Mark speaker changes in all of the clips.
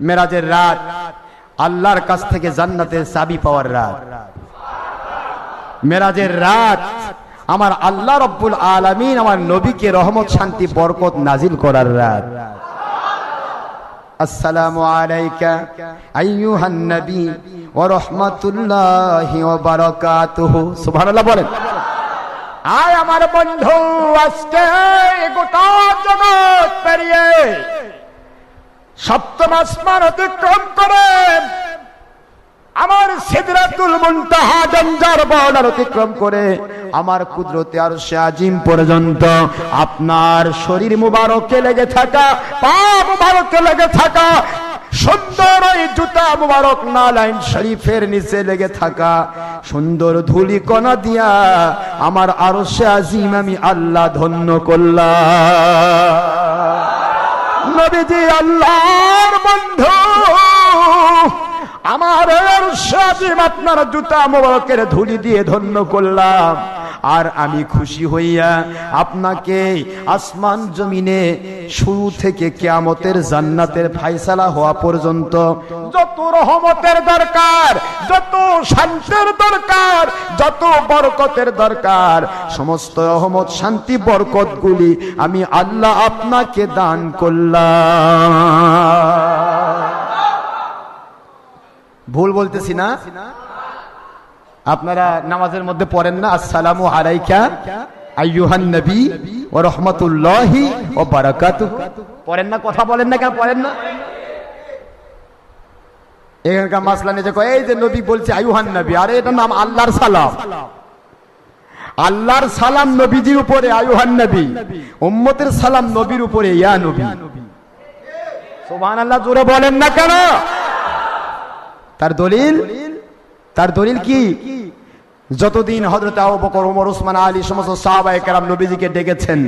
Speaker 1: মেরাজের রাত আল্লাহর কাছ থেকে জান্নাতের চাবি পাওয়ার রাত। মেরাজের রাত আমার আল্লাহ রব্বুল আলামিন আমার নবীকে রহমত শান্তি বরকত নাজিল করার রাত। আসসালামু আলাইকা আইয়ুহান নবী ওয়া রাহমাতুল্লাহি ওয়া বারাকাতুহু। সুবহানাল্লাহ বলেন। আয় আমার বন্ধু, আজকে গোটা জগৎ পেরিয়ে সপ্তম আসমান অতিক্রম করে আমার সিদরাতুল মুনতাহা ডেঞ্জার বর্ডার অতিক্রম করে আমার কুদরতে আরশে আজিম পর্যন্ত আপনার শরীর মুবারকে লেগে থাকা, পা মুবারকে লেগে থাকা সুন্দর ওই জুতা মুবারক নালাইন শরীফের নিচে লেগে থাকা সুন্দর ধুলি কণা দিয়া আমার আরশে আজিম আমি আল্লাহ ধন্য করলাম। নবীজি আল্লাহর বন্ধু, আমার আরশে আজিম আপনার জুতা মুবারকের ধুলি দিয়ে ধন্য করলাম। আর আমি খুশি হইয়া আপনাকে আসমান জমিনে শুরু থেকে কিয়ামতের জান্নাতের ফায়সালা হওয়া পর্যন্ত যত রহমতের দরকার, যত শান্তির দরকার, যত বরকতের দরকার, সমস্ত রহমত শান্তি বরকতগুলি আমি আল্লাহ আপনাকে দান করলাম। ভুল বলতেছি না? আপনারা নামাজের মধ্যে পড়েন না আসসালামু আলাইকা আইয়ুহান নবী ওয়া রাহমাতুল্লাহি ওয়া বারাকাতুহু? পড়েন না? কথা বলেন না কেন? পড়েন না? এখানকার মাসলা নিয়ে যে কয় এই যে নবী বলছে আইয়ুহান নবী, আরে এটা নাম আল্লাহর সালাম। আল্লাহর সালাম নবীজির উপরে আইয়ুহান নবী, উম্মতের সালাম নবীর উপরে ইয়া নবী। সুবহানাল্লাহ জোরে বলেন না কেন? তার দলিল কি? যতদিন হযরত আবু বকর, ওমর, উসমান, আলী সমস্ত সাহাবায়ে কেরাম নবীজিকে ডেকেছেন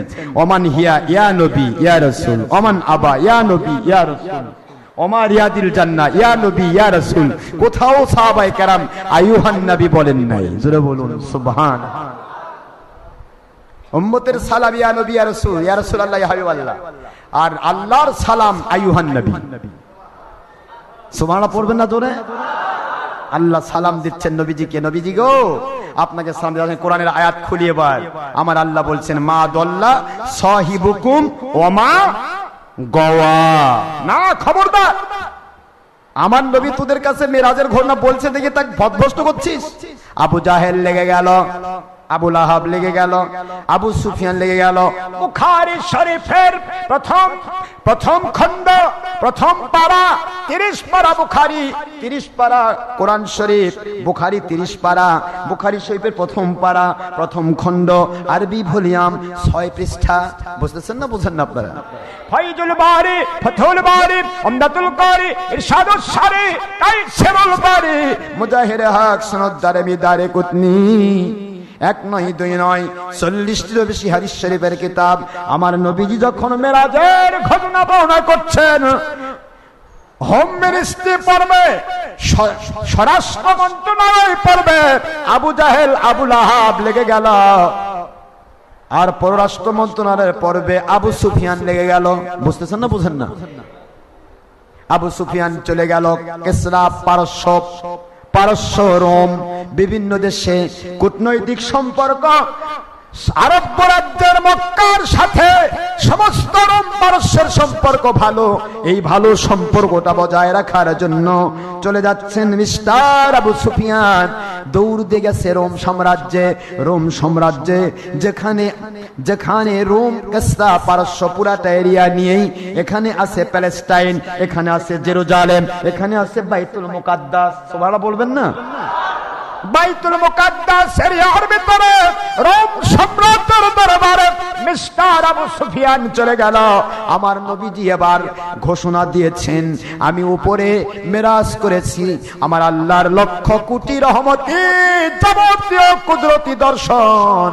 Speaker 1: ওমান হিয়া ইয়া নবী ইয়া রাসূল, ওমান আবা ইয়া নবী ইয়া রাসূল, ওমা রিয়াদিল জান্নাহ ইয়া নবী ইয়া রাসূল, কোথাও সাহাবায়ে কেরাম আইয়ুহান নবী বলেন নাই। জোরে বলুন সুবহানাল্লাহ। উম্মতের সালাম ইয়া নবী ইয়া রাসূল, ইয়া রাসূলুল্লাহ ইয়া হাবিবাল্লাহ, আর আল্লাহর সালাম আইয়ুহান নবী। সুবহানাল্লাহ পড়বেন না জোরে? আল্লাহ সালাম দিচ্ছেন নবীজিকে, নবীজি গো আপনাকে সালাম দিচ্ছেন। কোরআনের আয়াত খুলি এবার। আমার আল্লাহ বলছেন মা দল্লা সাহিবুকুম ওয়া মা গাওয়া। না, খবরদার, আমার নবী তোদের কাছে মেরাজের ঘটনা বলছে দেখে তাকে বদভস্ত করছিস। আবু জাহেল লেগে গেল, আবু লাহাব লেগে গেল, আবু সুফিয়ান লেগে গেল। বুখারী শরীফের প্রথম খণ্ড, প্রথম পারা, 30 পারা বুখারী, 30 পারা কোরআন শরীফ, বুখারী 30 পারা, বুখারী শরীফের প্রথম পারা, প্রথম খণ্ড, আরবি ভলিউম 6 পৃষ্ঠা। বুঝতেছেন না? বুঝেন না আপনারা? ফাইজুল বারী, ফাথুল বারী, উমদাতুল কারী, ইরশাদুস সারী, তাইসিরুল বারী, মুজাহির হক, সনদ দারমি, দারে কুতনি, 1 নয় 2 নয় 40টিরও বেশি হাদিস শরীফের কিতাব। আমার নবীজি যখন মেরাজের ঘটনা বর্ণনা করছেন, হোম মিনিস্ট্রি পড়বে, স্বরাষ্ট্র মন্ত্রণালয় পড়বে, আবু জাহেল আবু লাহাব লেগে গেল, আর পররাষ্ট্র মন্ত্রণালয়ের পড়বে আবু সুফিয়ান লেগে গেল। বুঝতেছেন না? বুঝেন না? আবু সুফিয়ান চলে গেল কিসরা, পারস্য, রোম, বিভিন্ন দেশে কূটনৈতিক সম্পর্ক, আরব রাজ্যের মক্কার সাথে সমস্ত রোম পারস্যের সম্পর্ক ভালো। এই ভালো সম্পর্কটা বজায় রাখার জন্য চলে যাচ্ছেন মিস্টার আবু সুফিয়ান। দৌড় দিয়ে গেছে রোম সাম্রাজ্যে, যেখানে রোম, কিসরা, পারস্য পুরাটা এরিয়া নিয়েই এখানে আছে প্যালেস্টাইন, এখানে আছে জেরুজালেম, এখানে আছে বাইতুল মুকাদ্দাস। সুবহানাল্লাহ বলবেন না? বাইতুল মুকাদ্দাস এরিয়ার ভিতরে রোম সম্রাটের দরবারে মিস্টার আবু সুফিয়ান চলে গেল। আমার নবীজি এবার ঘোষণা দিয়েছেন আমি উপরে মেরাজ করেছি, আমার আল্লাহর লক্ষ কোটি রহমতি যাবতীয় কুদরতি দর্শন,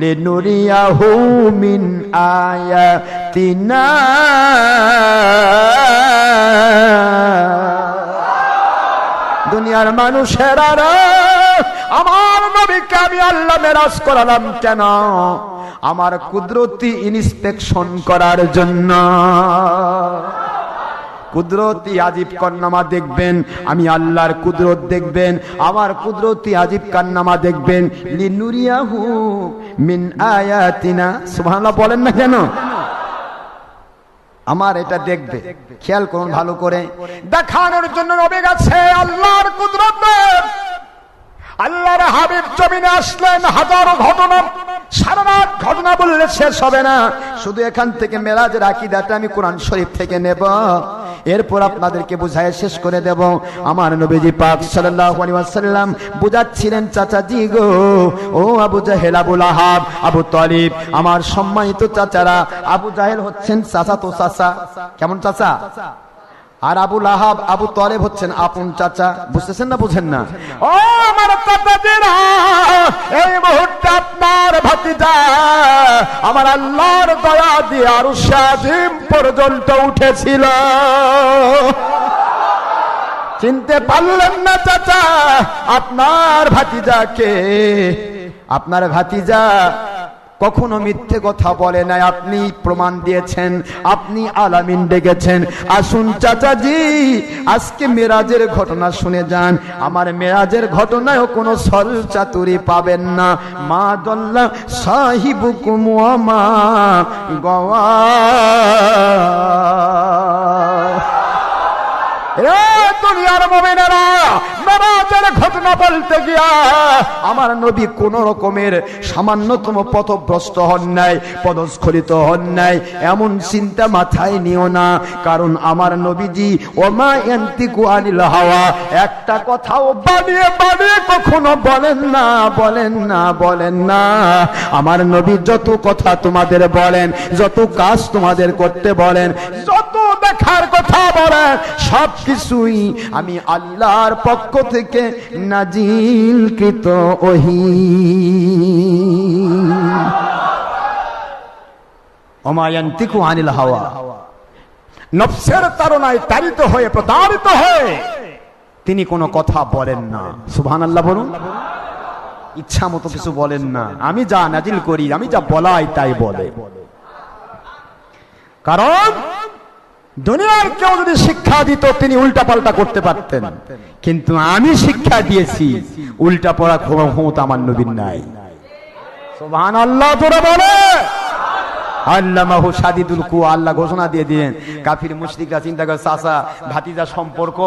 Speaker 1: লিনুরিয়াহু মিন আয়াতিনা। দুনিয়ার মানুষেরা, আমার নবীকে আমি আল্লাহ মেরাজ করালাম কেন? আমার কুদরতি ইন্সপেকশন করার জন্য। কুদরতি আজিব কারনামা দেখবেন, আমি আল্লাহর কুদরত দেখবেন, আমার কুদরতি আজিব কারনামা দেখবেন। লিনুরিয়াহু মিন আয়াতিনা, সুবহানাল্লাহ বলেন না কেন? আমার এটা দেখবে, খেয়াল করুন ভালো করে, দেখানোর জন্য নবী গেছে আল্লাহর কুদরত। আল্লাহর হাবিব জমিনে আসলেন, হাজারো ঘটনা, সারা রাত ঘটনা বললে শেষ হবে না। শুধু এখান থেকে মেরাজের আকীদাটা আমি কোরআন শরীফ থেকে নেব, এরপর আপনাদেরকে বুঝায় শেষ করে দেব। আমার নবীজি পাক সাল্লাল্লাহু আলাইহি ওয়াসাল্লাম বুঝাচ্ছিলেন, চাচাজি গো, ও আবু জাহেল, আবু লাহাব, আবু তালিব, আমার সম্মানিত চাচারা। আবু জাহেল হচ্ছেন চাচা, তো চাচা কেমন চাচা, আর আবু লাহাব, আবু তালেব হচ্ছেন আপন চাচা। বুঝতেছেন না বুঝেন না? ও আমার চাচাজিরা, এই মুহূর্তে আপনার ভাতিজা আমার আল্লাহর দয়া দিয়ে আরশে আজিম পর্যন্ত উঠেছিল। চিনতে পারলেন না চাচা আপনার ভাতিজাকে? আপনার ভাতিজা কখনো মিথ্যে কথা বলে নাই, আপনি প্রমাণ দিয়েছেন, আপনি আলামিন ডেকেছেন। আসুন চাচাজি, আজকে মেরাজের ঘটনা শুনে যান। আমার মেরাজের ঘটনায়ও কোনো ছল চাতুরি পাবেন না। মা দল্লা সাহিবুকুম ওয়া মা গাওয়া। দুনিয়ার মুমিনেরা, মেরাজের ঘটনা বলতে গিয়া আমার নবী কোন রকমের সামান্যতম পথভ্রষ্ট হন নাই, পদস্খলিত হন নাই, এমন চিন্তা মাথায় নিও না। কারণ আমার নবীজি ওমা ইয়ান্তিকু আনিল হাওয়া, একটা কথাও বানিয়ে বানিয়ে কখনো বলেন না, বলেন না, বলেন না। আমার নবী যত কথা তোমাদের বলেন, যত কাজ তোমাদের করতে বলেন, যত দেখার কথা বলেন, সব কিছুই আমি আল্লাহর পক্ষ থেকে নাজিলকৃত ওহী। ওমা ইয়ান্তিকু আনিল হাওয়া, নফসের তাড়নায় তাড়িত হয়ে, প্রতারিত হয়ে তিনি কোনো কথা বলেন না। সুবহানাল্লাহ বলুন। ইচ্ছা মতো কিছু বলেন না, আমি যা নাজিল করি, আমি যা বলাই তাই বলে। কারণ দুনিয়ার কেউ যদি শিক্ষা দিত তিনি উল্টা পাল্টা করতে পারতেন, কিন্তু আমি শিক্ষা দিয়েছি, উল্টা পড়া ক্ষমতা আমার নবীর নাই। সুবহানাল্লাহ তোরা বলে। আল্লামাহু শাদীদুল কুওয়া, আল্লাহ ঘোষণা দিয়ে দিলেন। কাফির মুশরিকরা চিন্তা করে, চাচা ভাতিজা সম্পর্ক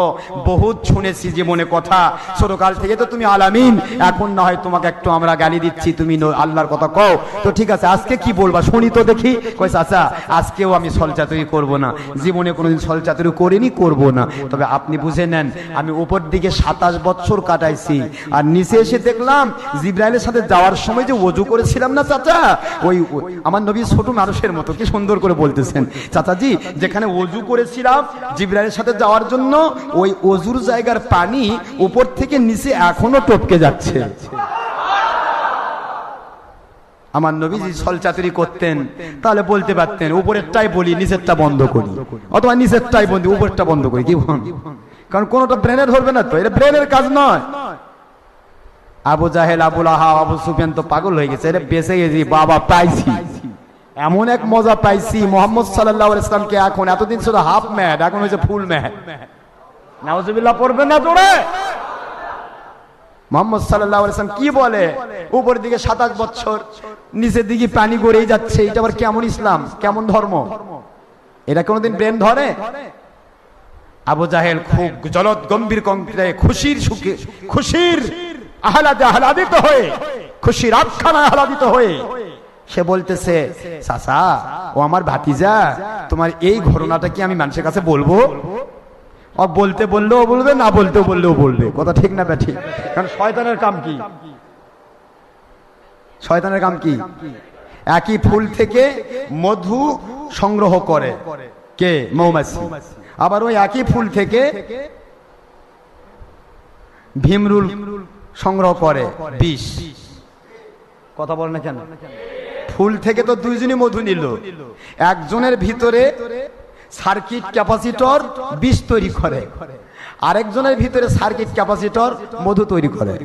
Speaker 1: বহুত শুনেছি জীবনে কথা, ছোটকাল থেকে তো তুমি আলামিন, এখন না হয় তোমাকে একটু আমরা গালি দিচ্ছি, তুমি আল্লাহর কথা কও, তো ঠিক আছে আজকে কি বলবা শুনি তো দেখি। কই চাচা আজকেও আমি ছলচাতুরি করব না, জীবনে কোনোদিন ছলচাতুরি করিনি, করব না। তবে আপনি বুঝে নেন, আমি উপর দিকে 27 বছর কাটাইছি, আর নিচে এসে দেখলাম জিবরাইলের সাথে যাওয়ার সময় যে ওযু করেছিলাম না চাচা, ওই আমার নবী ছোট মানুষের মতো কি সুন্দর করে বলতেছেন, চাচাজি যেখানে ওযু করেছিলাম জিবরাইলের সাথে যাওয়ার জন্য, ওই ওযুর জায়গার পানি উপর থেকে নিচে এখনো টপকে যাচ্ছে। আমার নবীজি ছলচাতুরি করতেন, তাহলে বলতে পারতেন উপরেরটাই বলি নিচেরটা বন্ধ করি, অথবা নিচেরটাই বন্ধ উপরেরটা বন্ধ করি, কি বল? কারণ কোনটা ব্রেনে ধরবে না তো, এটা ব্রেনের কাজ নয়। আবু জাহেল, আবু লাহাব, আবু সুফিয়ান তো পাগল হয়ে গেছে, এটা বেঁচে গেছি বাবা, পাইছি, এমন এক মজা পাইছি। মুহাম্মদ সাল্লাল্লাহু আলাইহি ওয়াসাল্লামকে এখন এতদিন ছিল হাফ ম্যাড, এখন হয়েছে ফুল ম্যাড। নাউজুবিল্লাহ পড়বেন না তোরে? মুহাম্মদ সাল্লাল্লাহু আলাইহি ওয়াসাল্লাম কি বলে, উপর দিকে 27 বছর, নিচের দিকে পানি গড়েই যাচ্ছে, এটা আবার কেমন ইসলাম, কেমন ধর্ম? এটা কোনোদিন ব্রেন ধরে? আবু জাহেল খুব জলদ গম্ভীর কণ্ঠে খুশির সুখে, খুশির আহ্লাদে আহ্লাদিত হয়ে, খুশির আখ্যানে আহ্লাদিত হয়ে সে বলতেছে, চাচা ও আমার ভাতিজা, তোমার এই ঘটনাটা কি আমি মানুষের কাছে বলবো? ও বলতে বললেও বলবে, না বলতেও বললেও বলবে, কথা ঠিক না ব্যাঠি? কারণ শয়তানের কাম কি? শয়তানের কাম কি? একই ফুল থেকে মধু সংগ্রহ করে কে? মৌমাছি। আবার ওই একই ফুল থেকে ভীমরুল সংগ্রহ করে বিষ। কথা বল না কেন? ফুল থেকে তো দুইজনই মধু নিল, একজনের ভিতরে সার্কিট ক্যাপাসিটর বিষ তৈরি করে, আরেকজনের ভিতরে সার্কিট ক্যাপাসিটর মধু তৈরি করে।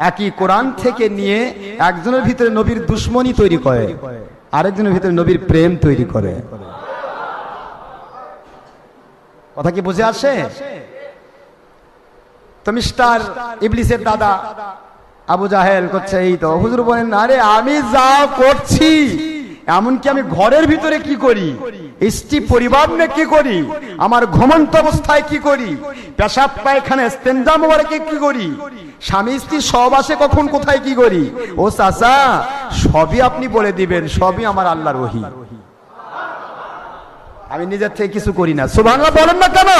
Speaker 1: একই কোরআন থেকে নিয়ে একজনের ভিতরে নবীর দুশ্মনী তৈরি করে, আরেকজনের ভিতরে নবীর প্রেম তৈরি করে। কথা কি বুঝে আসে? তো মিস্টার ইবলিসের দাদা আবু জাহেল করছে, এই তো হুজুর বলেন, আরে আমি যা করছি, এমনকি আমি ঘরের ভিতরে কি করি, স্ত্রী পরিবার নিয়ে কি করি, আমার ঘুমন্ত অবস্থায় কি করি, পেশাব পায়খানা ইস্তেঞ্জা মোবারকে কি করি, স্বামী স্ত্রী সহবাসে কখন কোথায় কি করি, ও চাচা সবই আপনি বলে দিবেন, সবই আমার আল্লাহর ওহী, আমি নিজের থেকে কিছু করি না। সুবহানাল্লাহ বলেন না কেন?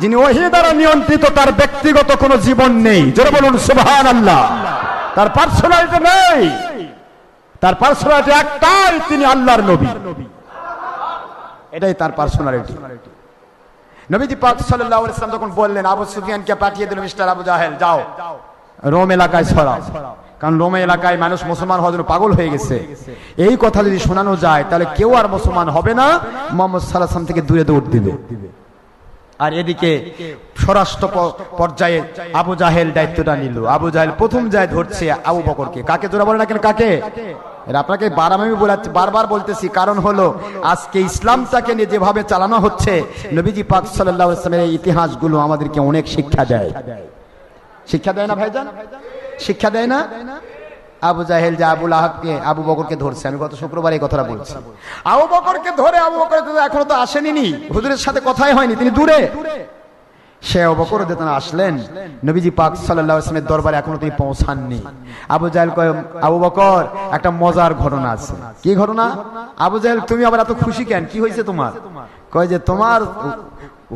Speaker 1: যিনি ওহী দ্বারা নিয়ন্ত্রিত, তার ব্যক্তিগত কোনো জীবন নেই। জোরে বলুন সুবহানাল্লাহ। তার পার্সোনালিটি নেই, তার পার্সোনালিটি একটাই, তিনি আল্লাহর নবী, এটাই তার পার্সোনালিটি। নবীজি পাক সাল্লাল্লাহু আলাইহি ওয়াসাল্লাম যখন বললেন, আবু সুফিয়ানকে পাঠিয়ে দিল, মিস্টার আবু জাহেল যাও রোম এলাকায় ছড়াও, কারণ রোম এলাকায় মানুষ মুসলমান হওয়ার জন্য পাগল হয়ে গেছে। এই কথা যদি শোনানো যায় তাহলে কেউ আর মুসলমান হবে না, মুহাম্মদ সাল্লাল্লাহু আলাইহি ওয়াসাল্লাম থেকে দূরে দৌড় দিবে। আর এদিকে স্বরাষ্ট্র পর্যায়ে আবু জাহেল দায়িত্বটা নিল। আবু জাহেল প্রথম যায় ধরছে আবু বকরকে। কাকে? জোরা বলে না কেন কাকে? এর আপনাকে বারবার বলতেছি, কারণ হলো আজকে ইসলামটাকে নিয়ে যেভাবে চালানো হচ্ছে, নবীজি পাক সাল্লাল্লাহু আলাইহি ওয়াসাল্লামের ইতিহাসগুলো আমাদেরকে অনেক শিক্ষা দেয়। শিক্ষা দেয় না ভাইজান? শিক্ষা দেয় না? আবু জাহেল যে আবু লাহাবকে, আবু বকরকে ধরছে, আমি গত শুক্রবার এই কথাটা বলছি। আবু বকরকে ধরে, আবু বকর এখনো তো আসেনি, হুজুরের সাথে কথাই হয়নি, তিনি দূরে। সে আবু বকর যখন আসলেন, নবীজি পাক সাল্লাল্লাহু আলাইহি ওয়াসাল্লামের দরবারে এখনো তিনি পৌঁছাননি। আবু জাহেল কয়, আবু বকর একটা মজার ঘটনা আছে। কি ঘটনা? আবু জাহেল তুমি আবার এত খুশি কেন, কি হয়েছে তোমার? কয় যে তোমার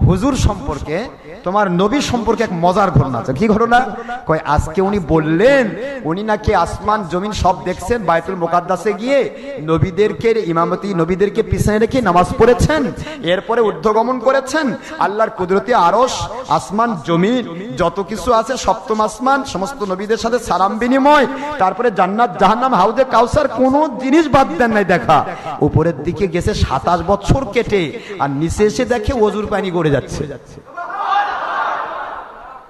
Speaker 1: হুজুর সম্পর্কে, তোমার নবী সম্পর্কে এক মজার ঘটনা আছে। কি ঘটনা? কয় আজকে উনি বললেন উনি নাকি আসমান জমিন সব দেখছেন, বায়তুল মুকাদ্দাসে গিয়ে নবীদেরকে ইমামতি, নবীদেরকে পিছনে রেখে নামাজ পড়েছেন, এরপরে ঊর্ধ্বগমন করেছেন, আল্লাহর কুদরতি আরশ, আসমান জমিন যত কিছু আছে, সপ্তম আসমান, সমস্ত নবীদের সাথে সালাম বিনিময়, তারপরে জান্নাত জাহান্নাম হাউজে কাউসার, কোন জিনিস বাদ দেন নাই দেখা। উপরের দিকে গেছে 27 বছর কেটে, আর নিচে এসে দেখে ওযুর পানি গড়ে যাচ্ছে।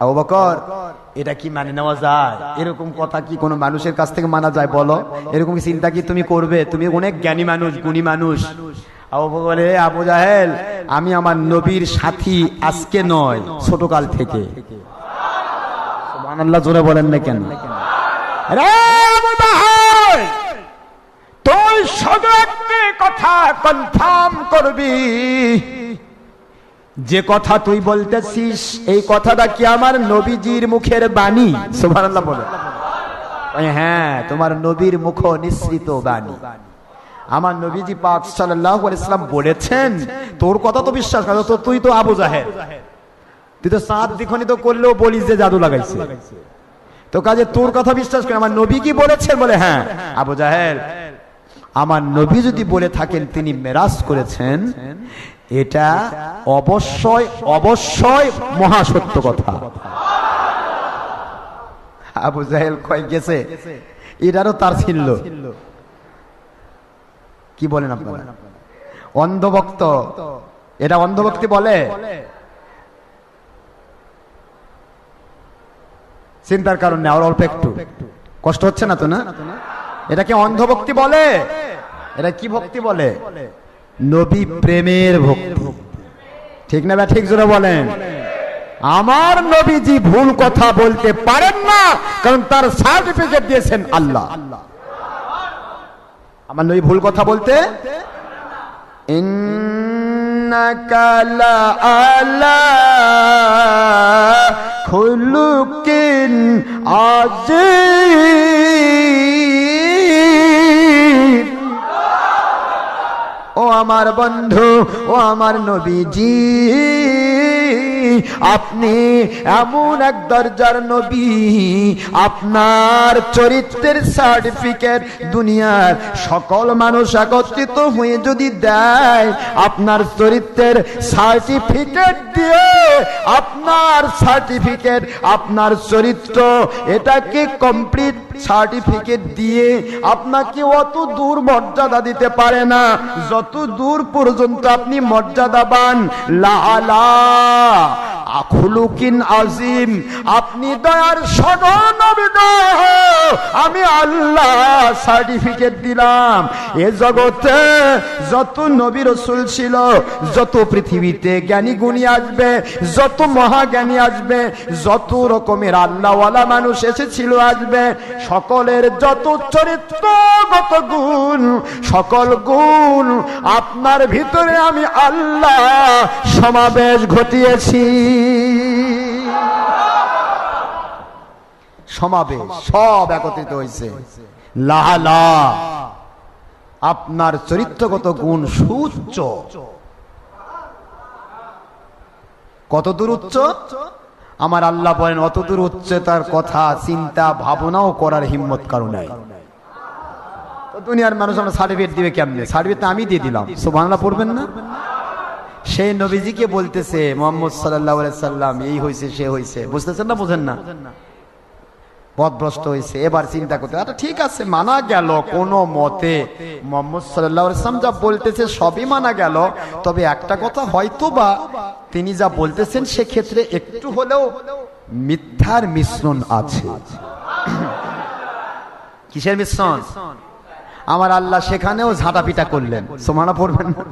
Speaker 1: আবু বকর, এটা কি মানে নেওয়া যায়? এরকম কথা কি কোনো মানুষের কাছ থেকে মানা যায় বলো? এরকম চিন্তা কি তুমি করবে? তুমি অনেক জ্ঞানী মানুষ, গুণী মানুষ। আবু বকর বলে, আবু জাহেল আমি আমার নবীর সাথী আজকে নয়, ছোটকাল থেকে। সুবহানাল্লাহ জোরে বলেন না কেন? রে আবু জাহেল, তুই শুধু একটি কথা কনফার্ম করবি, যে কথা তুই বলতেছিস এই কথাটা কি আমার নবীজির মুখের বাণী? সুবহানাল্লাহ বলে। হ্যাঁ, তোমার নবীর মুখ নিঃসৃত বাণী। আমার নবীজি পাক সাল্লাল্লাহু আলাইহি ওয়াসাল্লাম বলেছেন, তোর কথা তো বিশ্বাস কর, তো তুই তো আবু জাহেল, তুই তো সাত দ্বিখণ্ডিত করলেও বলিস যে জাদু লাগাইছে, তো কাজে তোর কথা বিশ্বাস করে। আমার নবী কি বলেছেন? বলে হ্যাঁ। আবু জাহেল, আমার নবী যদি বলে থাকেন তিনি মেরাজ করেছেন, এটা অবশ্যই অবশ্যই মহাসত্য কথা। আবু জাহেল কয় গেছে, এটারও তার ছিল। কি বলেন আপনারা? অন্ধভক্ত, এটা অন্ধভক্তি বলে? চিন্তার কারণে আর অল্প একটু কষ্ট হচ্ছে না তো? না, এটাকে অন্ধভক্তি বলে? এটা কি ভক্তি বলে? নবী প্রেমের ভক্তি। ঠিক না? ঠিক জোরে বলেন। আমার নবীজি ভুল কথা বলতে পারেন না, কারণ তার সার্টিফিকেট দিয়েছেন আল্লাহ। আমার নবী ভুল কথা বলতে, ইন্নাকা লাআলা খুলুকিন আযীম। ও আমার বন্ধু, ও আমার নবীজি, আপনি এমন এক দরজার নবী, আপনার চরিত্রের সার্টিফিকেট দুনিয়ার সকল মানুষ একত্রিত হয়ে যদি দেয়, আপনার চরিত্রের সার্টিফিকেট দিয়ে, আপনার সার্টিফিকেট, আপনার চরিত্র, এটাকে কমপ্লিট সার্টিফিকেট দিয়ে আপনাকে অত দূর মর্যাদা দিতে পারে না যত দূর পর্যন্ত আপনি মর্যাদাবান। লাআলা খুলুকিন আজিম, আপনি দয়ার সাগর নবী গো, আমি আল্লাহ সার্টিফিকেট দিলাম এ জগতে যত নবী রাসূল ছিল, যত পৃথিবীতে জ্ঞানী গুণী আসবে, যত মহাজ্ঞানী আসবে, যত রকমের আল্লাহওয়ালা মানুষ এসেছিল আসবে, সকলের যত চরিত্রগত গুণ, সকল গুণ আপনার ভিতরে আমি আল্লাহ সমাবেশ ঘটিয়েছি। সমাবেশ সব একত্রিত হয়েছে। লালা আপনার চরিত্রগত গুণ সুউচ্চ। কত দূর উচ্চ? আমার আল্লাহ বলেন অত দূর উচ্চতার কথা চিন্তা ভাবনাও করার হিম্মত কারো নাই। তো দুনিয়ার মানুষ আমরা সার্টিফিকেট দিবে কেমনে? সার্টিফিকেট আমি দিয়ে দিলাম, সুবহানাল্লাহ পড়বেন না? সেই নবীজিকে বলতেছে মুহাম্মদ সাল্লাল্লাহু আলাইহি সাল্লাম এই হইছে সে হইছে, বুঝতেছেন না? বুঝেন না? পথভ্রষ্ট হয়েছে। এবার চিন্তা করতে, আচ্ছা ঠিক আছে মানা গেল কোন মতে মুহাম্মদ সাল্লাল্লাহু আলাইহি সাল্লাম যা বলতেছে সবই মানা গেল, তবে একটা কথা হয়তোবা তিনি যা বলতেছেন সেক্ষেত্রে একটু হলেও মিথ্যার মিশ্রণ আছে। কিসের মিশ্রণ? আমার আল্লাহ সেখানেও ঝাঁটাপিটা করলেন, সুবহানাল্লাহ পড়বেন না?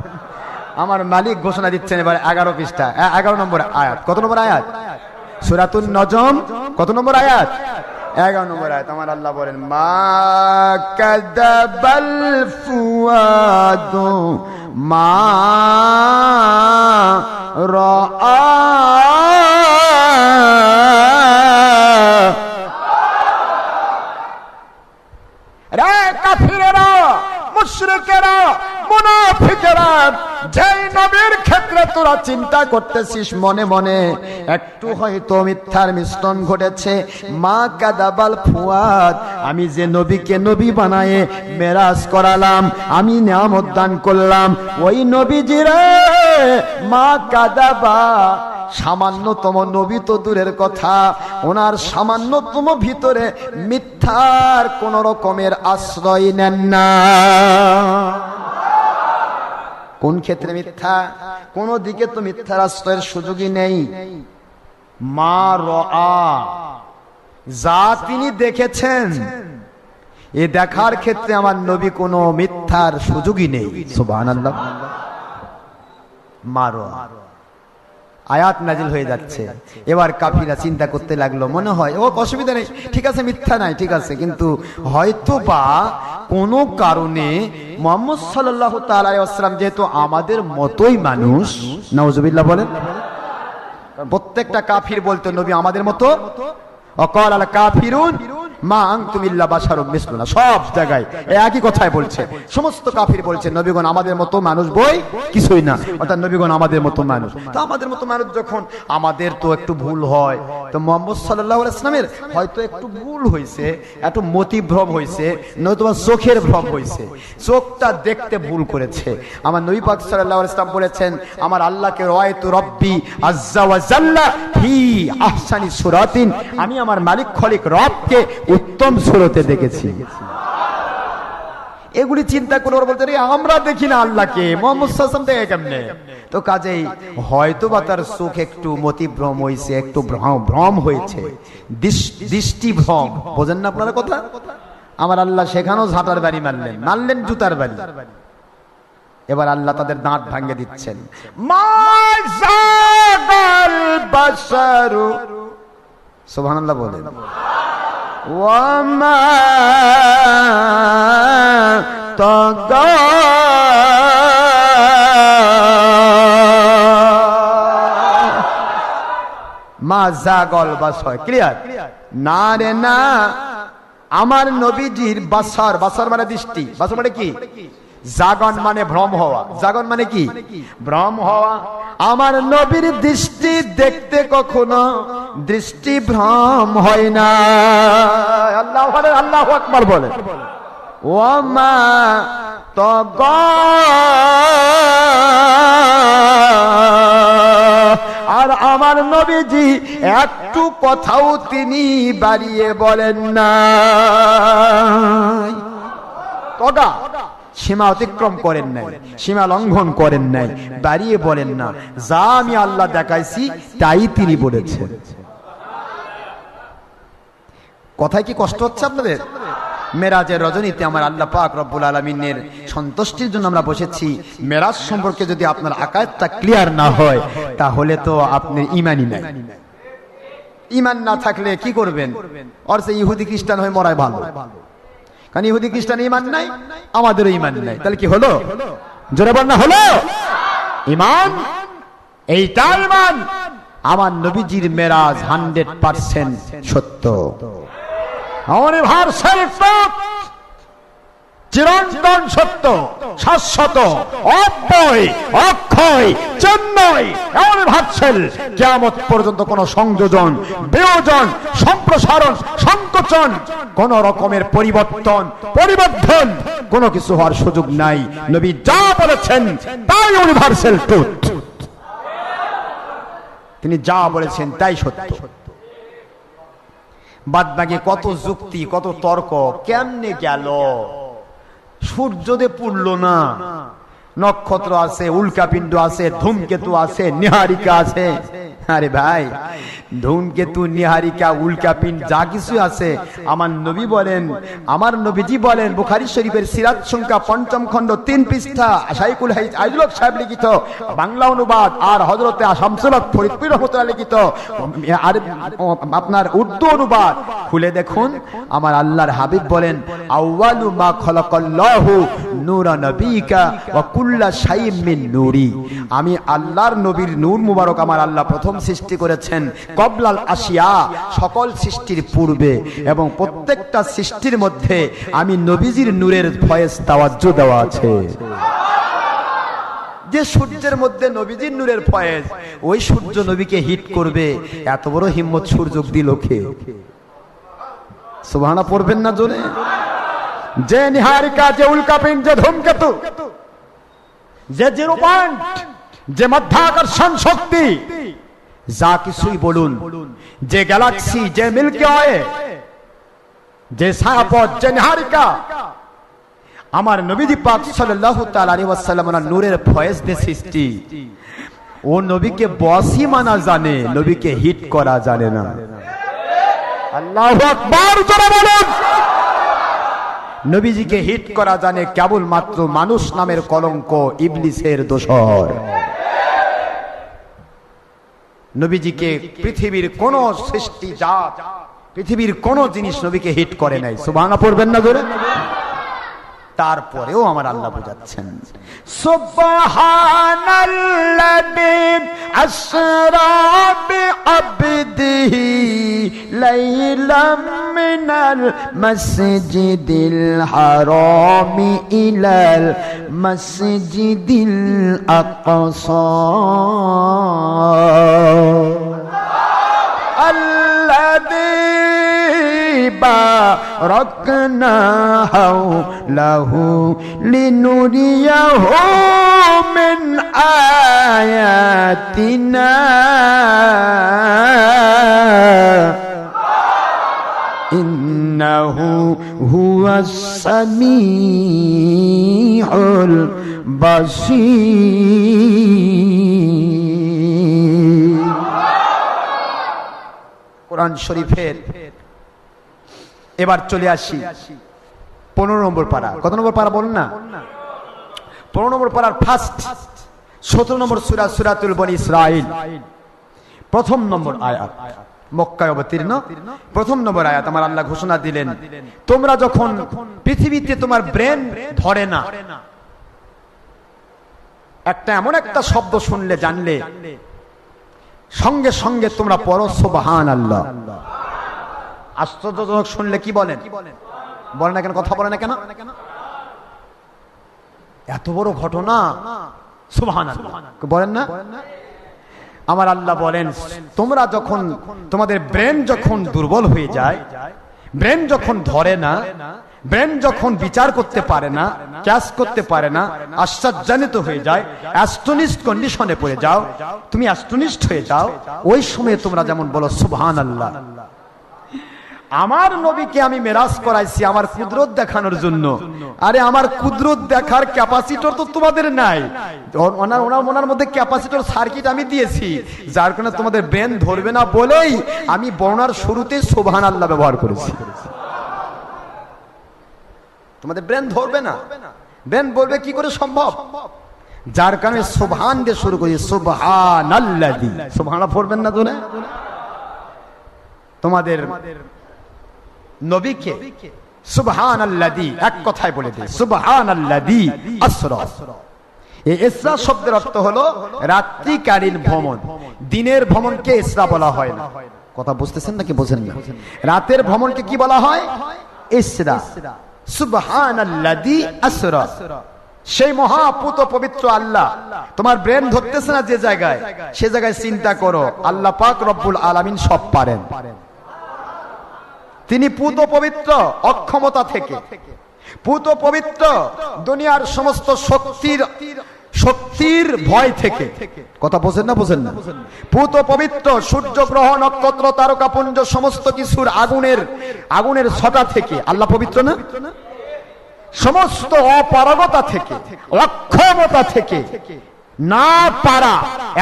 Speaker 1: আমার মালিক ঘোষণা দিচ্ছেন এবার 11 পৃষ্ঠা 11 নম্বর আয়াত। কত নম্বর আয়াত? সূরাতুন নজম কত নম্বর আয়াত? 11 নম্বর আয়াত। আমার আল্লাহ বলেন মা কাযাবাল ফুয়াদু মা রাআ। রে কাফিরেরা, মুশরিকেরা, মুনাফিকেরা, যেই নবীর ক্ষেত্রে তোরা চিন্তা করতেছিস মনে মনে একটু হয়তো মিথ্যার মিশ্রণ ঘটেছে, মা কাযাবাল ফুয়াদ, আমি যে নবীকে নবী বানায়ে মেরাজ করালাম, আমি নিয়ামত দান করলাম, ওই নবীজিরে মা কাযাবা, সামান্যতম নবী তো দূরের কথা, ওনার সামান্যতম ভিতরে মিথ্যার কোন রকমের আশ্রয় নেন না। কোন ক্ষেত্রে মিথ্যা? কোন দিকে তো মিথ্যার আশ্রয়ের সুযোগই নেই। মা রাআ, যা তিনি দেখেছেন এ দেখার ক্ষেত্রে আমার নবী কোনো মিথ্যার সুযোগই নেই। সুবহানাল্লাহ। মা রাআ আয়াত নাজিল হয়ে যাচ্ছে। এবার কাফিরা চিন্তা করতে লাগলো, মনে হয় ও অসুবিধা নেই, ঠিক আছে মিথ্যা নাই, ঠিক আছে, কিন্তু হয়তো বা কোনো কারণে মুহাম্মদ সাল্লাল্লাহু তাআলা আলাইহি ওয়াসাল্লাম যেহেতু আমাদের মতোই মানুষ, নাউজুবিল্লাহ বলেন, প্রত্যেকটা কাফির বলতো নবী আমাদের মতো, অকাল আল কাফিরুন মা আনতুম ইল্লা বাশারুম মিসলুনা, সব জায়গায় একই কথাই বলছে। সমস্ত কাফির বলছে নবীগণ আমাদের মতো মানুষ বই কিছুই না, অর্থাৎ নবীগণ আমাদের মতো মানুষ। তো আমাদের মতো মানুষ যখন, আমাদের তো একটু ভুল হয়, তো মুহাম্মদ সাল্লাল্লাহু আলাইহি ওয়াসাল্লামের হয়তো একটু ভুল হয়েছে, একটু মতিভ্রম হয়েছে, নয়তোবা চোখের ভ্রম হয়েছে, চোখটা দেখতে ভুল করেছে। আমার নবী পাক সাল্লাল্লাহু আলাইহি ওয়াসাল্লাম বলেছেন আমার আল্লাহকে রাআইতু রাব্বি আযজা ওয়া জাল্লা ফি আহসানি সূরাতিন, আমি আমার মালিক খলিক রবকে উত্তম সুরতে দেখেছি। এগুলি চিন্তা করে ওরা বলতে আমরা দেখি না আল্লাহকে, মুহাম্মদ সাল্লাল্লাহু আলাইহি ওয়াসাল্লাম দেখে কেমনে? তো কাজেই হয়তো বা তার চোখ একটু মতিভ্রম হয়েছে, একটু ভ্রম হয়েছে, দৃষ্টি ভ্রম। বোঝেন না আপনারা কথা? আমার আল্লাহ সেখানেও ঝাঁটার বাড়ি মারলেন জুতার বাড়ি। এবার আল্লাহ তাদের দাঁত ভাঙে দিচ্ছেন। মাযাগাল বাশারু, সুবহানাল্লাহ বলেন, ওয়ামা তাগা, মা জাগল বাসার, ক্লিয়ার না রে না, আমার নবীজির বাসার, বাসার মানে দৃষ্টি, বাসার মানে কি? জাগন মানে ভ্রম হওয়া, জাগন মানে কি? ভ্রম হওয়া। আমার নবীর দৃষ্টি দেখতে কখনো দৃষ্টি ভ্রম হয় না। আল্লাহু আকবার বলে। ওয়ামা তাগা, আর আমার নবীজি একটু কথাও তিনি বাড়িয়ে বলেন না। তগা সীমা অতিক্রম করেন নাই, সীমা লঙ্ঘন করেন নাই, দাঁড়িয়ে বলেন না যা আমি আল্লাহ দেখাইছি তাই তিনি বলেছেন। কথায় কি কষ্ট হচ্ছে আপনাদের? মেরাজের রজনীতে আমার আল্লাহ পাক রব্বুল আলামিনের সন্তুষ্টির জন্য আমরা বসেছি। মেরাজ সম্পর্কে যদি আপনার আকায়েদটা ক্লিয়ার না হয় তাহলে তো আপনার ঈমানই নাই। ঈমান না থাকলে কি করবেন? আর সে ইহুদি খ্রিস্টান হয়ে মরাই ভালো, কারণ ইহুদি খ্রিস্টান ঈমান নাই, আমাদেরও ঈমান নাই। তাহলে কি হলো? জোরে বল না হলো? ঈমান, এইটা ঈমান। আমার নবীজির মেরাজ 100% সত্য, ইউনিভার্সাল ট্রুথ, চিরন্তন সত্য, শাশ্বত, অব্যয়, অক্ষয়, চিন্ময়, ইউনিভার্সাল। কিয়ামত পর্যন্ত কোন সংযোজন, বিয়োজন, সম্প্রসারণ, সংকোচন, কোন রকমের পরিবর্তন, পরিবর্ধন কোন কিছু হওয়ার সুযোগ নাই। নবী যা বলেছেন তাই ইউনিভার্সাল ট্রুথ। তিনি যা বলেছেন তাই সত্য। বাদ বাকি কত যুক্তি, কত তর্ক, কেমনে গেল? সূর্যদে পুড়লো না, নক্ষত্র আছে, উল্কাপিণ্ড আছে, ধূমকেতু আছে, নিহারিকা আছে। আরে ভাই, ধূমকেতু, নিহারিকা, উল্কাপিণ্ড যা কিছু আছে, আমার নবী বলেন, আমার নবীজি বলেন, বুখারী শরীফের সিরাত সংখ্যা 5ম খণ্ড 3 পৃষ্ঠা, শাইখুল হাদিস আইজুল হক সাহেব লিখিত বাংলা অনুবাদ, আর হযরতে শামসুল হক ফরিদপুর রহমাতুল্লাহ লিখিত আর আপনার উর্দু অনুবাদ খুলে দেখুন। আমার আল্লাহর হাবিব বলেন, আউয়ালু মা খালাকাল্লাহু নূরা নবিকা ওয়া কুল্লা শাইইন মিন নূরি। আমি আল্লাহর নবীর নূর মুবারক আমার আল্লাহ প্রথম সৃষ্টি করেছেন, কবলাল আশিয়া, সকল সৃষ্টির পূর্বে, এবং প্রত্যেকটা সৃষ্টির মধ্যে আমি নবীজির নূরের ফয়েজ তাওয়াজ্জু দেওয়া আছে। যে সূর্যের মধ্যে নবীজির নূরের ফয়েজ, ওই সূর্য নবীকে হিট করবে, এত বড় হিম্মত সূর্য দিল কে? সুবহানাল্লাহ পড়বেন না জোরে? যে নিহারিকা, যে উল্কাপিণ্ড, যে ধূমকেতু, যে জিরো পয়েন্ট, যে মাধ্যাকর্ষণ শক্তি, যা কিছুই বলুন, যে গ্যালাক্সি, যে মিল্কি ওয়ে, যে ছায়াপথ, যে নিহারিকা, আমার নবী পাক সাল্লাল্লাহু তাআলা আলাইহি ওয়াসাল্লামের নূরের ফয়েজ দিয়ে সৃষ্টি। ও নবীকে বসই মানা জানে, নবীকে হিট করা জানে না। আল্লাহু আকবার জোরে বলুন। নবীজিকে হিট করা জানে কেবল মাত্র মানুষ নামের কলঙ্ক, ইবলিসের দোসর। নবীজিকে পৃথিবীর কোন সৃষ্টি জাত, পৃথিবীর কোন জিনিস নবীকে হিট করে নাই। সুবহানাল্লাহ পড়বেন না জোরে? তারপরেও আমার আল্লাহ বোঝাচ্ছেন, সুবহানাল্লাযী আসরা বিআবদিহি লাইলাম মিনাল মাসজিদিল হারামি ইলাল মাসজিদিল আকসা আল্লাযী বারাকনা হাওলাহু লিনুরিয়াহু মিন আয়াতিনা ইন্নাহু হুয়াস সামিউল বাসীর। কোরআন শরীফের এবার চলে আসি 15 নম্বর পারা। কত নম্বর পারা বলুন না? 15 নম্বর পারার ফার্স্ট 17 নম্বর সূরা, সূরাতুল বনী ইসরাঈল, প্রথম নম্বর আয়াত, মক্কায় অবতীর্ণ প্রথম নম্বর আয়াত। আমার আল্লাহ ঘোষণা দিলেন, তোমরা যখন পৃথিবীতে তোমার ব্রেন ধরে না, একটা এমন একটা শব্দ শুনলে, জানলে, সঙ্গে সঙ্গে তোমরা পড়ো সুবহানাল্লাহ। আশ্চর্যজনক শুনলে কি বলেন? বলেন না কেন? কথা বলেন না কেন? এত বড় ঘটনা, সুবহানাল্লাহ বলেন না? আমার আল্লাহ বলেন, তোমরা যখন, তোমাদের ব্রেন যখন দুর্বল হয়ে যায়, ব্রেন যখন ধরে না, ব্রেন যখন বিচার করতে পারে না, ক্যাচ করতে পারে না, আশ্চর্যান্বিত হয়ে যায়, অ্যাস্টনিশড কন্ডিশনে পড়ে যাও, তুমি অ্যাস্টনিশড হয়ে যাও, ওই সময় তোমরা যেমন বলো সুবহানাল্লাহ। আমার নবীকে আমি মেরাজ করাইছি আমার কুদরত দেখানোর জন্য। আরে আমার কুদরত দেখার ক্যাপাসিটর তো তোমাদের নাই, ওনার মধ্যে ক্যাপাসিটর সার্কিট আমি দিয়েছি, যার কারণে তোমাদের ব্রেন ধরবে না বলেই আমি বর্ণনার শুরুতে সুবহানাল্লাহ ব্যবহার করেছি। তোমাদের ব্রেন ধরবে না, ব্রেন বলবে কি করে সম্ভব, যার কারণে সুবহান দিয়ে শুরু করি, সুবহানাল্লাযী। সুবহানাল্লাহ পড়বেন না তো না? তোমাদের নবীকে সুবহানাল্লাযী এক কথায় বলে দেয়, সুবহানাল্লাযী আসরা। এই ইসরা শব্দের অর্থ হলো রাত্রিকালীন ভ্রমণ। দিনের ভ্রমণকে ইসরা বলা হয় না। কথা বুঝতেছেন নাকি বোঝেন না? রাতের ভ্রমণকে কি বলা হয়? ইসরা। সুবহানাল্লাযী আসরা, সেই মহাপুত পবিত্র আল্লাহ। তোমার ব্রেন ধরতেছে না যে জায়গায়, সে জায়গায় চিন্তা করো, আল্লাহ পাক রব্বুল আলামিন সব পারেন। তিনি পুত পবিত্র অক্ষমতা থেকে, পুত পবিত্র দুনিয়ার সমস্ত শক্তির ভয় থেকে। কথা বোঝেন না বোঝেন না? পুত পবিত্র সূর্য গ্রহ নক্ষত্র তারকাপুঞ্জ সমস্ত কিছুর আগুনের ছটা থেকে আল্লাহ পবিত্র না? সমস্ত অপারগতা থেকে, অক্ষমতা থেকে, না পারা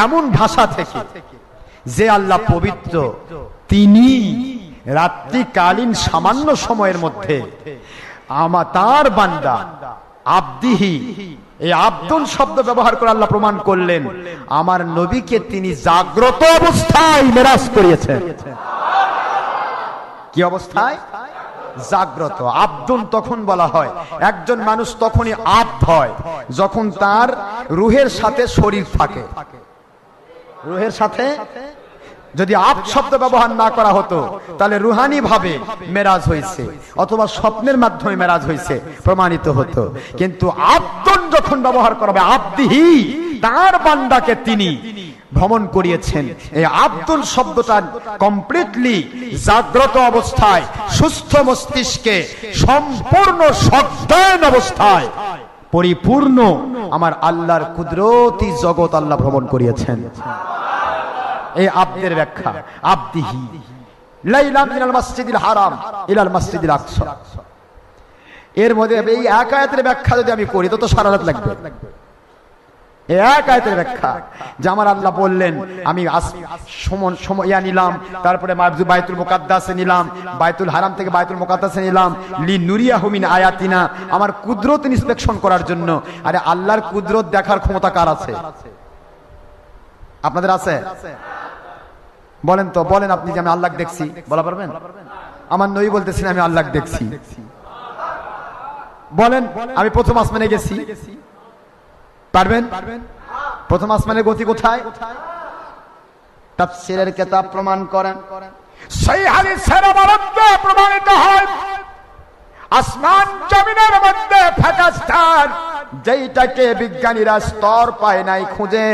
Speaker 1: এমন ভাষা থেকে যে আল্লাহ পবিত্র, তিনি রাত্রিকালীন সামান্য সময়ের মধ্যে তার বান্দা আব্দিহি, এই আব্দুল শব্দ ব্যবহার করে আল্লাহ প্রমাণ করলেন আমার নবীকে তিনি জাগ্রত অবস্থায় মেরাজ করিয়েছেন। কি অবস্থায়? জাগ্রত। আব্দুল তখন বলা হয়, একজন মানুষ তখনই আব্দ হয় যখন তার রুহের সাথে শরীর থাকে। রুহের সাথে যদি আব শব্দ ব্যবহার না করা হতো তাহলে রুহানি ভাবে মেরাজ হয়েছে অথবা স্বপ্নের মাধ্যমে মেরাজ হয়েছে প্রমাণিত হতো। কিন্তু আব্দুল যখন ব্যবহার করা হবে, আব্দিহি, তার বান্দাকে তিনি ভ্রমণ করিয়েছেন। এই আব্দুল শব্দটা কমপ্লিটলি জাগ্রত অবস্থায়, সুস্থ মস্তিষ্কে, সম্পূর্ণ সজ্ঞান অবস্থায়, পরিপূর্ণ আমার আল্লাহর কুদরতি জগৎ আল্লাহ ভ্রমণ করিয়েছেন। এই আব্দের ব্যাখ্যা, আব্দিহি লাইলাম মিনাল মসজিদিল হারাম ইলাল মসজিদিল আকসা। এর মধ্যে এই এক আয়াতের ব্যাখ্যা যদি আমি করি তো সারা রাত লাগবে। এই এক আয়াতের ব্যাখ্যা যে আমার আল্লাহ বললেন আমি সময় নিলাম, তারপরে বাইতুল মুকাদ্দাসে নিলাম, বাইতুল হারাম থেকে বাইতুল মুকাদ্দাসে নিলাম, লিনুরিয়াহু মিন আয়াতিনা, আমার কুদরত ইন্সপেকশন করার জন্য। আরে আল্লাহর কুদরত দেখার ক্ষমতা কার আছে? আপনাদের আছে? বলেন তো, বলেন আপনি যে আমি আল্লাহ দেখছি, বলা পারবেন? আমার নবী বলতেছেন আমি আল্লাহ দেখছি। বলেন আমি প্রথম আসমানে গেছি, পারবেন? প্রথম আসমানের গতি কোথায়? তাফসীরের কিতাব প্রমাণ করেন, সহিহ হাদিসের মধ্যে প্রমাণিত হয় আসমান জমিনের মধ্যে ফাঁকা স্থান, যেইটাকে বিজ্ঞানীরা স্তর পায় নাই খুঁজে,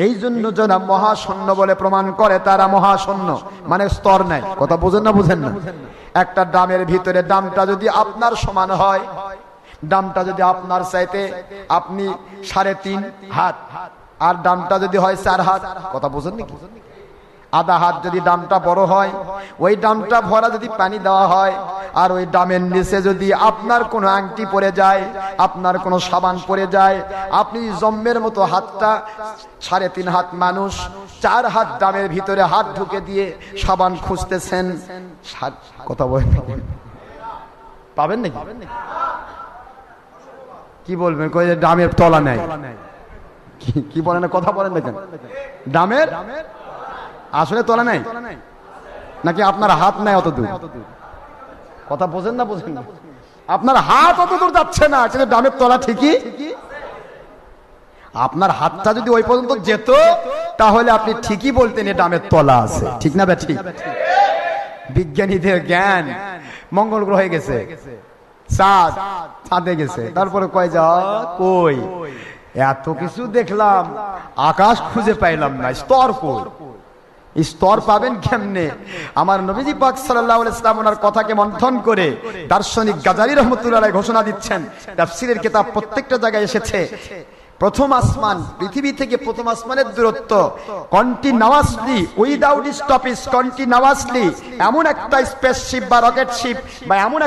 Speaker 1: এই জন্য যারা মহাশূন্য বলে প্রমাণ করে তারা মহাশূন্য, মানে স্তর নাই। কথা বুঝেন না বুঝেন না? একটা ড্রামের ভিতরে ড্রামটা যদি আপনার সমান হয়, ড্রামটা যদি আপনার চাইতে আপনি 3.5 হাত, আর ড্রামটা যদি হয় 4 হাত, কথা বুঝেন নাকি? আধা হাত যদি ড্রামটা বড় হয়, ওই ড্রামটা ভরা যদি পানি দেওয়া হয়, আর ওই ড্রামের নিচে যদি আপনার কোনো আংটি পড়ে যায়, আপনার কোনো সাবান পড়ে যায়, আপনি জম্মের মতো হাতটা 3.5 হাত মানুষ 4 হাত ড্রামের ভিতরে হাত ঢুকে দিয়ে সাবান খুঁজতেছেন, কথা বলেন পাবেন নাকি? কি বলবেন? কই যে ড্রামের তলা নাই, কি বলেন? কথা বলেন দেখেন, ড্রামের আসলে তলা নাই নাকি আপনার হাত নাই অত দূর? কথা বোঝেন না বোঝেন না? আপনার হাত অত দূর যাচ্ছে না, কিন্তু ড্রামের তলা ঠিকই। আপনার হাতটা যদি ওই পর্যন্ত যেত তাহলে আপনি ঠিকই বলতেন এই ড্রামের তলা আছে, ঠিক না? ঠিক। বিজ্ঞানীদের জ্ঞান মঙ্গল গ্রহে গেছে, চাঁদে গেছে, তারপরে কয় যা কই এত কিছু দেখলাম, আকাশ খুঁজে পাইলাম না, স্তর কই? স্তর পাবেন কেমনে? আমার নবীজি পাক সাল্লাল্লাহু আলাইহি ওয়াসাল্লাম ওনার কথাকে মন্থন করে দার্শনিক গাজালি রাহমাতুল্লাহ আলাইহি ঘোষণা দিচ্ছেন, তাফসীরের কিতাব প্রত্যেকটা জায়গায় এসেছে, প্রথম আসমান, পৃথিবী থেকে প্রথম আসমানের দূরত্ব কন্টিনিউয়াসলি উইদাউট স্টপেজ, কন্টিনিউয়াসলি এমন একটা স্পেসশিপ বা রকেট শিপ বা এমন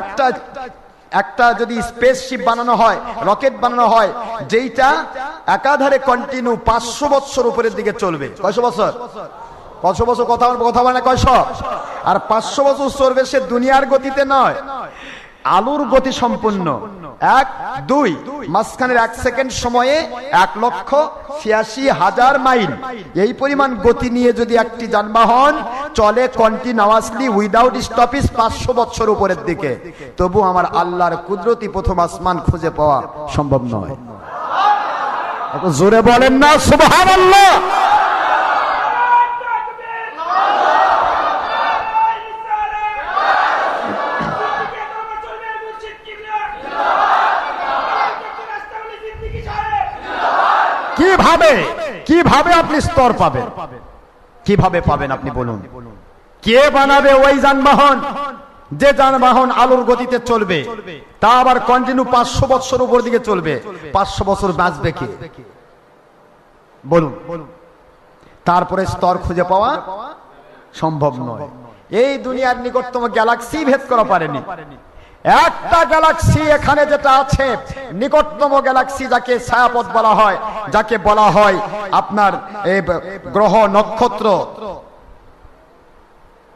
Speaker 1: একটা যদি স্পেসশিপ বানানো হয়, রকেট বানানো হয়, যেইটা একাধারে কন্টিনিউ 500 বছর উপরের দিকে চলবে। কয়শো বছর? কয়শো বছর? কথা বলে কয়শো? আর 500 বছর চলবে, সে দুনিয়ার গতিতে নয়, আলোর গতি সম্পূর্ণ। 1 2 মাঝখানের 1 সেকেন্ড সময়ে 1,86,000 মাইল, এই পরিমাণ গতি নিয়ে যদি একটি যানবাহন চলে কন্টিনিউয়াসলি উইদাউট স্টপেজ 500 বছর উপরের দিকে, তবু আমার আল্লাহর কুদরতি প্রথম আসমান খুঁজে পাওয়া সম্ভব নয়। জোরে বলেন না সুবহানাল্লাহ। কিভাবে আপনি স্তর পাবেন? কিভাবে পাবেন আপনি বলুন? কে বানাবে ওই যানবাহন, যে যানবাহন আলোর গতিতে চলবে, তা আবার কন্টিনিউ 500 বছর উপর দিকে চলবে? 500 বছর বাঁচবে কে বলুন? তারপরে স্তর খুঁজে পাওয়া সম্ভব নয়। এই দুনিয়ার নিকটতম গ্যালাক্সি ভেদ করা পারেনি। একটা গ্যালাক্সি এখানে যেটা আছে, নিকটতম গ্যালাক্সি, যাকে ছায়াপথ বলা হয়, যাকে বলা হয় আপনার গ্রহ নক্ষত্র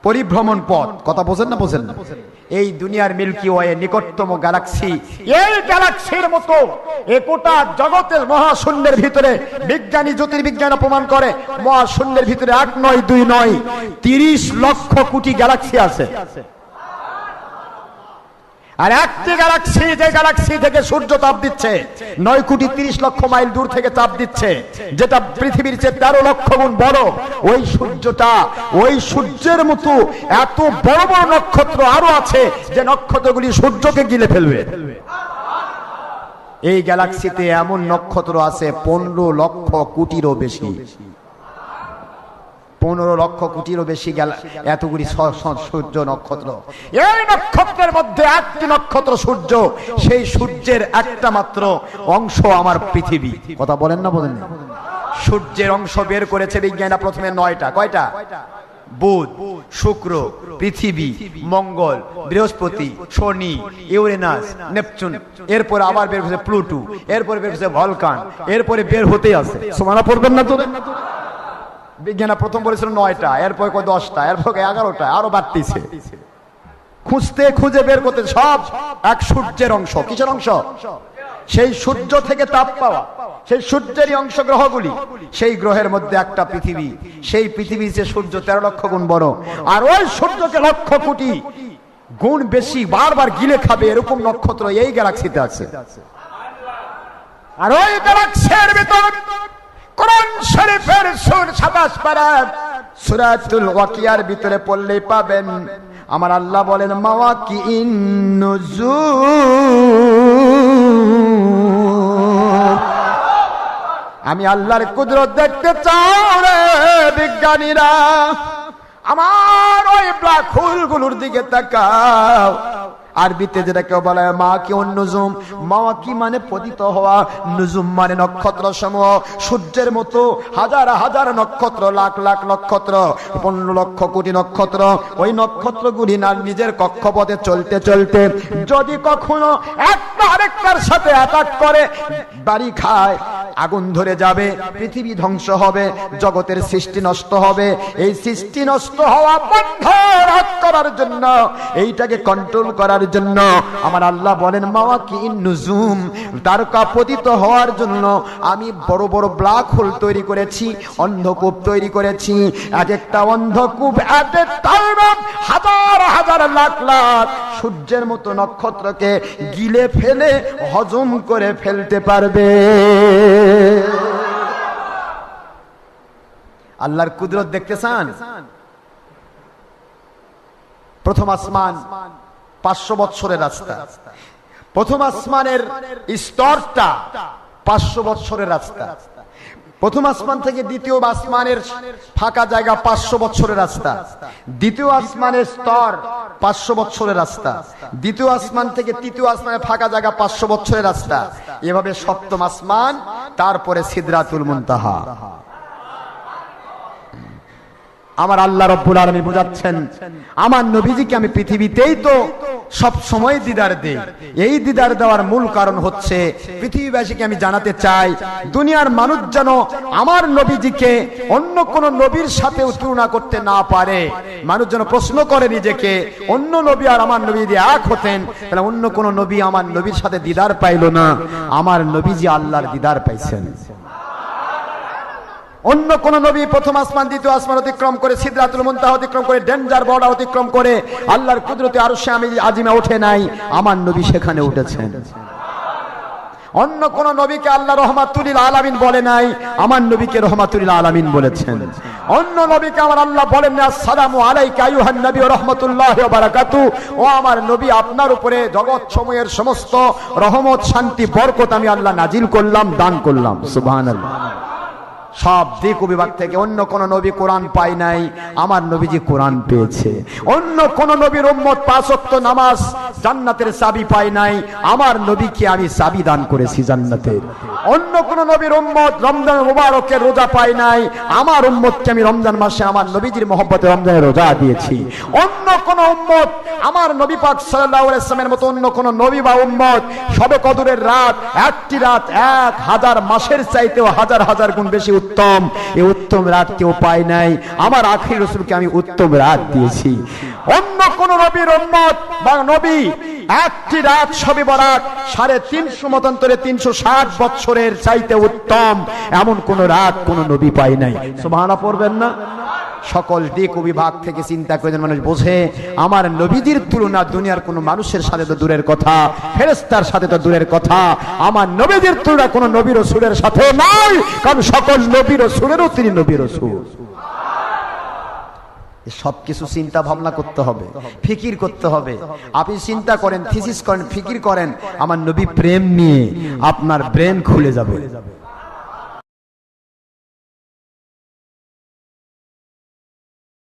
Speaker 1: পরিভ্রমণ পথ, কথা বোঝেন না? বোঝেন না? এই দুনিয়ার মিল্কি ওয়ে নিকটতম গ্যালাক্সি, এই গ্যালাক্সির মতো গোটা জগতের মহাশূন্যের ভিতরে বিজ্ঞানী জ্যোতির্বিজ্ঞান প্রমাণ করে মহাশূন্যের ভিতরে 1 নয় 2 নয় 30 লক্ষ কোটি গ্যালাক্সি আছে। আর একটি গ্যালাক্সি, যে গ্যালাক্সি থেকে সূর্য তাপ দিচ্ছে 9 কোটি 30 লক্ষ মাইল দূর থেকে তাপ দিচ্ছে, যেটা পৃথিবীর চেয়ে 13 লক্ষ গুণ বড়, ওই সূর্যটা, ওই সূর্যের মতো এত বড় বড় নক্ষত্র আরো আছে, যে নক্ষত্রগুলি সূর্যকে গিলে ফেলবে। এই গ্যালাক্সিতে এমন নক্ষত্র আছে 15 লক্ষ কোটিরও বেশি। 15 লক্ষ কোটিরও বেশি এতগুলি সূর্য নক্ষত্র। এই নক্ষত্রের মধ্যে একটি নক্ষত্র সূর্য, সেই সূর্যের একটা মাত্র অংশ আমার পৃথিবী। কথা বলেন না? বলেন না? সূর্যের অংশ বের করেছে বিজ্ঞানীরা প্রথমে 9টা। কয়টা? বুধ, শুক্র, পৃথিবী, মঙ্গল, বৃহস্পতি, শনি, ইউরেনাস, নেপচুন, এরপরে আবার বের হয়েছে প্লুটো, এরপরে বের হয়েছে ভলকান, এরপরে বের হতেই আছে। সুবহানাল্লাহ পড়বেন না তো? বিজ্ঞানী প্রথম বলেছিল 9টা, এরপর 10টা, এরপর 11টা, আরো বাড়তিছে। খুঁজতে খুঁজে বের করতে সব এক সূর্যের অংশ। কিসের অংশ? সেই সূর্য থেকে তাপ পাওয়া, সেই সূর্যেরই অংশ গ্রহগুলি। সেই গ্রহের মধ্যে একটা পৃথিবী, সেই পৃথিবী যে সূর্য 13 লক্ষ গুণ বড়, আর ওই সূর্যকে লক্ষ কোটি গুণ বেশি বারবার গিলে খাবে এরকম নক্ষত্র এই গ্যালাক্সিতে আছে। আর ওই গ্যালাক্সির ভিতর কোরআন শরীফের সূরা 27 পারা সূরাতুল ওয়াকিয়ার ভিতরে পড়লেই পাবেন, আমার আল্লাহ বলেন মাওয়াকিন নুজুম। আমি আল্লাহর কুদরত দেখতে চাও রে বিজ্ঞানীরা, আমার ওই ব্ল্যাক হোলগুলোর দিকে তাকাও। আরবিতে যেটাকে বলা হয় মাওয়াকি নুজুম। মাওয়াকি মানে পতিত হওয়া, নুজুম মানে নক্ষত্র সমূহ। সূর্যের মতো হাজার হাজার নক্ষত্র, লাখ লাখ নক্ষত্র, 15 লক্ষ কোটি নক্ষত্র। ওই নক্ষত্রগুলি না নিজের কক্ষপথে চলতে চলতে যদি কখনো একটা আরেকটার সাথে অ্যাটাক করে, বাড়ি খায়, আগুন ধরে যাবে, পৃথিবী ধ্বংস হবে, জগতের সৃষ্টি নষ্ট হবে। এই সৃষ্টি নষ্ট হওয়া বন্ধ করার জন্য, এইটাকে কন্ট্রোল করার জন্য আমার আল্লাহ বলেন মাওয়াকিন নুজুম, তারকা পতিত হওয়ার জন্য আমি বড় বড় ব্ল্যাক হোল তৈরি করেছি, অন্ধকূপ তৈরি করেছি। এক একটা অন্ধকূপ এট এ টাইম হাজার হাজার লাখ লাখ সূর্যের মতো নক্ষত্রকে গিলে ফেলে হজম করে ফেলতে পারবে। আল্লাহর কুদরত দেখতে চান? প্রথম আসমান 500 বছরের রাস্তা। প্রথম আসমানের স্তরটা 500 বছরের রাস্তা। প্রথম আসমান থেকে দ্বিতীয় আসমানের ফাঁকা জায়গা 500 বছরের রাস্তা। দ্বিতীয় আসমানের স্তর 500 বছরের রাস্তা। দ্বিতীয় আসমান থেকে তৃতীয় আসমানের ফাঁকা জায়গা 500 বছরের রাস্তা। এভাবে সপ্তম আসমান, তারপরে সিদরাতুল মুনতাহা। আমার আল্লাহ রাব্বুল আলামিন বোঝাচ্ছেন আমার নবীজিকে আমি পৃথিবীতেই তো সব সময় দিদার দেই। এই দিদার দেওয়ার মূল কারণ হচ্ছে পৃথিবীবাসীকে আমি জানাতে চাই দুনিয়ার মানুষ যেন আমার নবীজিকে অন্য কোন নবীর সাথে তুলনা করতে না পারে। মানুষ যেন প্রশ্ন করে নিজেকে, অন্য নবী আর আমার নবী যদি এক হতেন তাহলে অন্য কোন নবী আমার নবীর সাথে দিদার পাইল না, আমার নবীজি আল্লাহর দিদার পাইছেন। অন্য কোন নবী প্রথম আসমান দ্বিতীয় আসমান অতিক্রম করে সিদরাতুল মুনতাহা অতিক্রম করে ডেঞ্জার বর্ডার অতিক্রম করে আল্লাহর কুদরতে আরশে আজিমে ওঠে নাই, আমার নবী সেখানে উঠেছেন। অন্য কোন নবীকে আল্লাহ রহমাতুল লিল আলামিন বলে নাই, আমার নবীকে রহমাতুল লিল আলামিন বলেছেন। অন্য নবীকে আমার আল্লাহ বলেন না আসসালামু আলাইকা আইয়ুহান নবী ওয়া রাহমাতুল্লাহি ওয়া বারাকাতুহু, ও আমার নবী আপনার উপরে জগৎ সমূহের সমস্ত রহমত শান্তি বরকত আমি আল্লাহ নাজিল করলাম, দান করলাম। সুবহানাল্লাহ। সব দিক ও বিভাগ থেকে অন্য কোন নবী কোরআন পায় নাই, আমার নবীজি কোরআন পেয়েছে। অন্য কোন নবীর উম্মত 5 ওয়াক্ত নামাজ জান্নাতের চাবি পায় নাই, আমার নবীকে আমি চাবি দান করেছি জান্নাতের। অন্য কোন নবীর উম্মত রমজান মুবারকের রোজা পায় নাই, আমার উম্মতকে আমি রমজান মাসে আমার নবীজির মহব্বতে রমজানের রোজা দিয়েছি। অন্য কোন উম্মত আমার নবী পাক সাল্লাল্লাহু আলাইহি ওয়াসাল্লামের মতো অন্য কোন নবী বা উম্মত শবে কদরের রাত, একটি রাত 1000 মাসের চাইতেও হাজার হাজার গুণ বেশি উত্তম, এই উত্তম রাত কেউ পায় নাই, আমার আখির রাসূলকে আমি উত্তম রাত দিয়েছি। অন্য কোন নবীর উম্মত বা নবী একটি রাত শবে বরাত 350 মতান্তরে 360 বছরের চাইতে উত্তম, এমন কোন রাত কোন নবী পায় নাই। সুবহানাল্লাহ পড়বেন না? সকল দিক ও বিভাগ থেকে চিন্তা করে মানুষ বোঝে আমার নবীজির তুলনা দুনিয়ার কোন মানুষের সাথে তো দূরের কথা, ফেরেশতার সাথে তো দূরের কথা, আমার নবীজির তুলনা কোন নবী রাসূলের সাথে নাই, কারণ সকল নবী রাসূলেরও তিনি নবী রাসূল। সবকিছু চিন্তা ভাবনা করতে হবে, ফিকির করতে হবে। আপনি চিন্তা করেন, থিসিস করেন, ফিকির করেন আমার নবী প্রেম নিয়ে, আপনার ব্রেন খুলে যাবে।